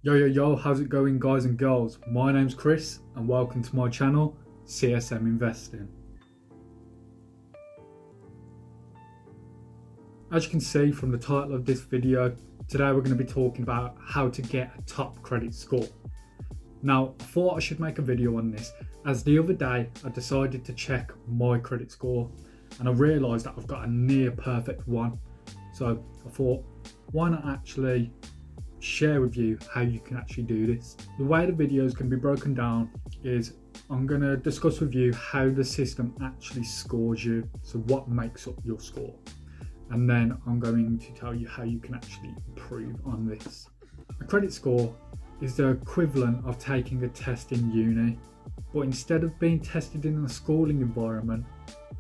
Yo, how's it going, guys and girls? My name's Chris and welcome to my channel, CSM Investing. As you can see from the title of this video, today we're going to be talking about how to get a top credit score. Now, I thought I should make a video on this as the other day I decided to check my credit score and I realised that I've got a near perfect one. So I thought, why not actually share with you how you can actually do this. The way the video is going to be broken down is I'm going to discuss with you how the system actually scores you, so what makes up your score, and then I'm going to tell you how you can actually improve on this. A credit score is the equivalent of taking a test in uni, but instead of being tested in a schooling environment,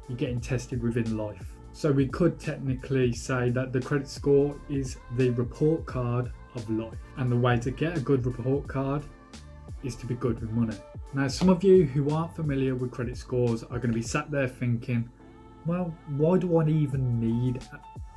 you're getting tested within life. So we could technically say that the credit score is the report card of life, and the way to get a good report card is to be good with money. Now, some of you who aren't familiar with credit scores are going to be sat there thinking, well, why do I even need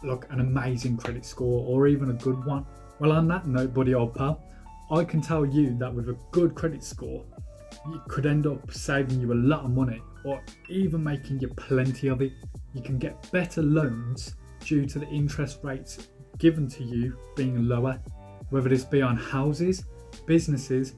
an amazing credit score or even a good one? Well, on that note, buddy old pal, I can tell you that with a good credit score, it could end up saving you a lot of money or even making you plenty of it. You can get better loans due to the interest rates given to you being lower, whether this be on houses, businesses,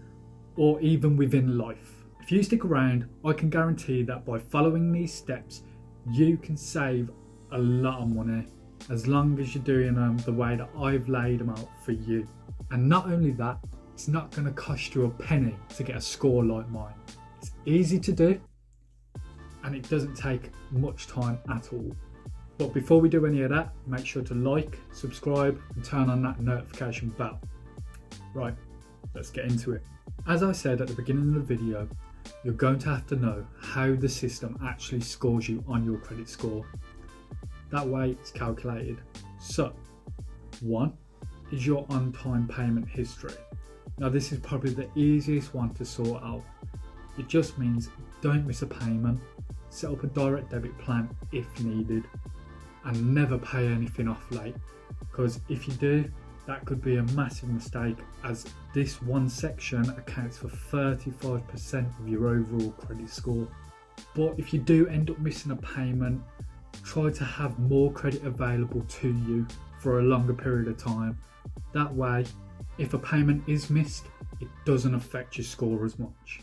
or even within life. If you stick around, I can guarantee that by following these steps, you can save a lot of money as long as you're doing them the way that I've laid them out for you. And not only that, it's not going to cost you a penny to get a score like mine. It's easy to do and it doesn't take much time at all. But before we do any of that, make sure to like, subscribe and turn on that notification bell. Right, let's get into it. As I said at the beginning of the video, you're going to have to know how the system actually scores you on your credit score. That way it's calculated. So, 1 is your on-time payment history. Now this is probably the easiest one to sort out. It just means don't miss a payment, set up a direct debit plan if needed, and never pay anything off late, because if you do, that could be a massive mistake, as this one section accounts for 35% of your overall credit score. But if you do end up missing a payment, try to have more credit available to you for a longer period of time. That way, if a payment is missed, it doesn't affect your score as much.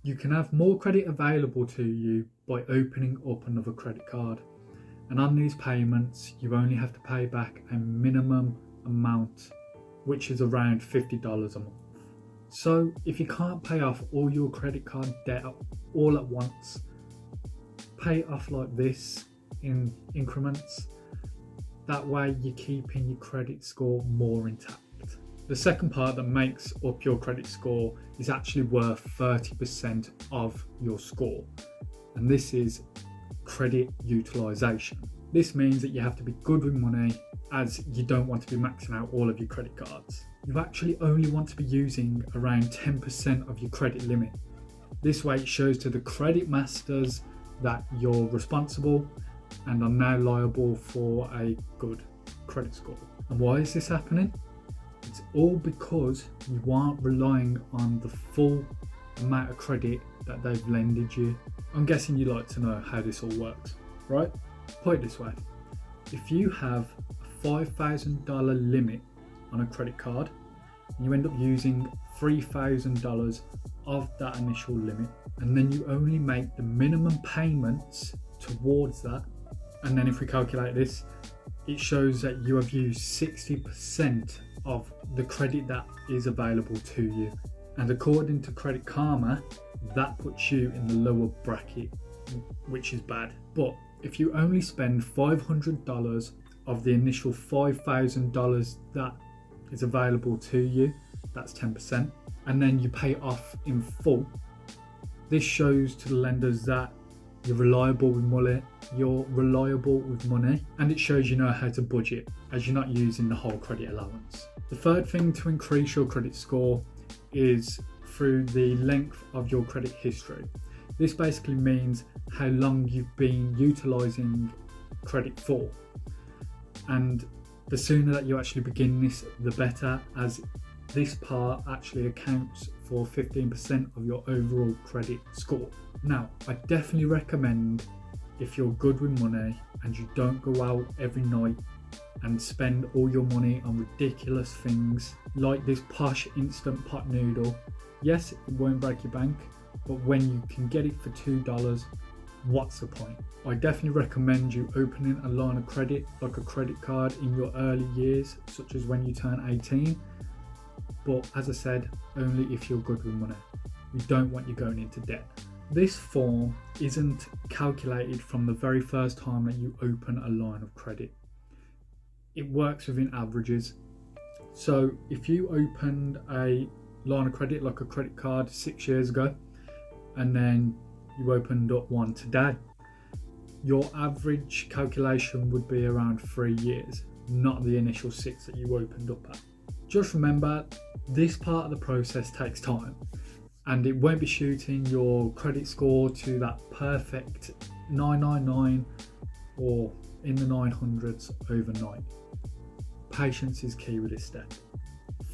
You can have more credit available to you by opening up another credit card. And on these payments, you only have to pay back a minimum amount, which is around $50 a month. So if you can't pay off all your credit card debt all at once, pay it off like this in increments. That way you're keeping your credit score more intact. The second part that makes up your credit score is actually worth 30% of your score, and this is credit utilization. This means that you have to be good with money, as you don't want to be maxing out all of your credit cards. You actually only want to be using around 10% of your credit limit. This way it shows to the credit masters that you're responsible and are now liable for a good credit score. And why is this happening? It's all because you aren't relying on the full amount of credit that they've lended you. I'm guessing you like to know how this all works, right? Put it this way, if you have a $5,000 limit on a credit card and you end up using $3,000 of that initial limit, and then you only make the minimum payments towards that, and then if we calculate this, it shows that you have used 60% of the credit that is available to you. And according to CreditKarma, that puts you in the lower bracket, which is bad. But if you only spend $500 of the initial $5,000 that is available to you, that's 10%, and then you pay off in full, this shows to the lenders that you're reliable with money, and it shows you know how to budget, as you're not using the whole credit allowance. The third thing to increase your credit score is through the length of your credit history. This basically means how long you've been utilizing credit for, and the sooner that you actually begin this, the better, as this part actually accounts for 15% of your overall credit score. Now, I definitely recommend, if you're good with money and you don't go out every night and spend all your money on ridiculous things like this posh instant pot noodle. Yes, it won't break your bank, but when you can get it for $2, what's the point? I definitely recommend you opening a line of credit, like a credit card, in your early years, such as when you turn 18. But as I said, only if you're good with money. We don't want you going into debt. This form isn't calculated from the very first time that you open a line of credit. It works within averages. So if you opened a line of credit, like a credit card, 6 years ago, and then you opened up one today, your average calculation would be around 3 years, not the initial 6 that you opened up at. Just remember, this part of the process takes time, and it won't be shooting your credit score to that perfect 999 or in the 900s overnight. Patience is key with this step.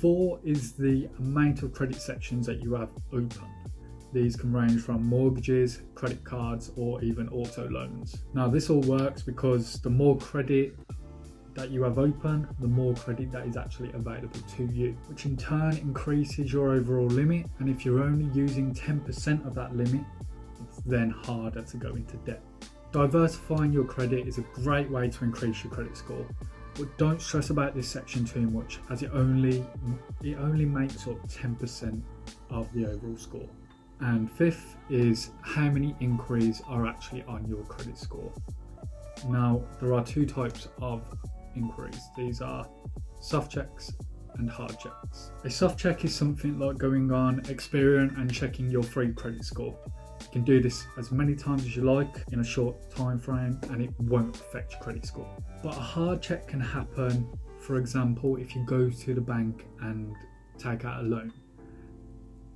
4 is the amount of credit sections that you have opened. These can range from mortgages, credit cards, or even auto loans. Now, this all works because the more credit that you have open, the more credit that is actually available to you, which in turn increases your overall limit. And if you're only using 10% of that limit, it's then harder to go into debt. Diversifying your credit is a great way to increase your credit score, but don't stress about this section too much, as it only makes up 10% of the overall score. And 5th is how many inquiries are actually on your credit score. Now, there are 2 types of inquiries. These are soft checks and hard checks. A soft check is something like going on Experian and checking your free credit score. You can do this as many times as you like in a short time frame, and it won't affect your credit score. But a hard check can happen, for example, if you go to the bank and take out a loan.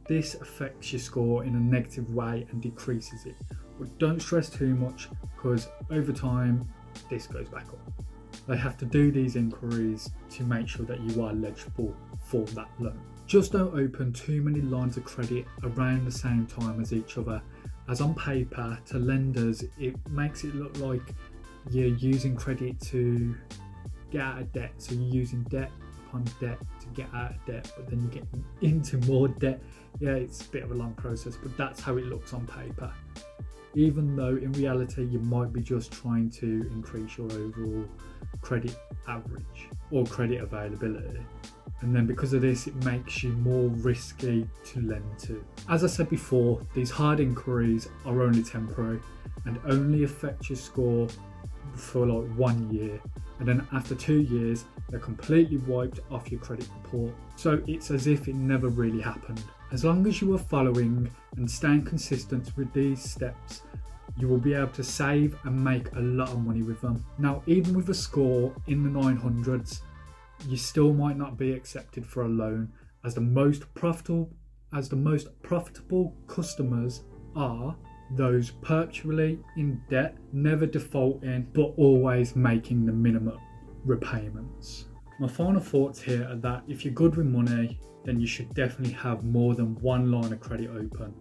This affects your score in a negative way and decreases it. But don't stress too much, because over time this goes back up. They have to do these inquiries to make sure that you are eligible for that loan. Just don't open too many lines of credit around the same time as each other, as on paper to lenders it makes it look like you're using credit to get out of debt. So you're using debt upon debt to get out of debt, but then you get into more debt. Yeah, it's a bit of a long process, but that's how it looks on paper. Even though in reality you might be just trying to increase your overall credit average or credit availability. And then because of this, it makes you more risky to lend to. As I said before, these hard inquiries are only temporary and only affect your score for like 1 year. And then after 2 years, they're completely wiped off your credit report. So it's as if it never really happened. As long as you are following and staying consistent with these steps, you will be able to save and make a lot of money with them. Now, even with a score in the 900s, you still might not be accepted for a loan, as the most profitable customers are those perpetually in debt, never defaulting, but always making the minimum repayments. My final thoughts here are that if you're good with money, then you should definitely have more than one line of credit open.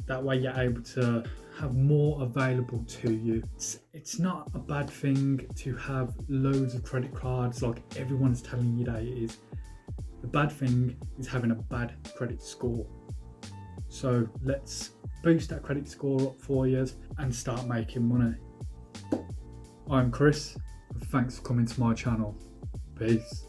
That way you're able to have more available to you. It's not a bad thing to have loads of credit cards like everyone's telling you that it is. The bad thing is having a bad credit score. So let's boost that credit score up for you and start making money. I'm Chris, and thanks for coming to my channel. Peace.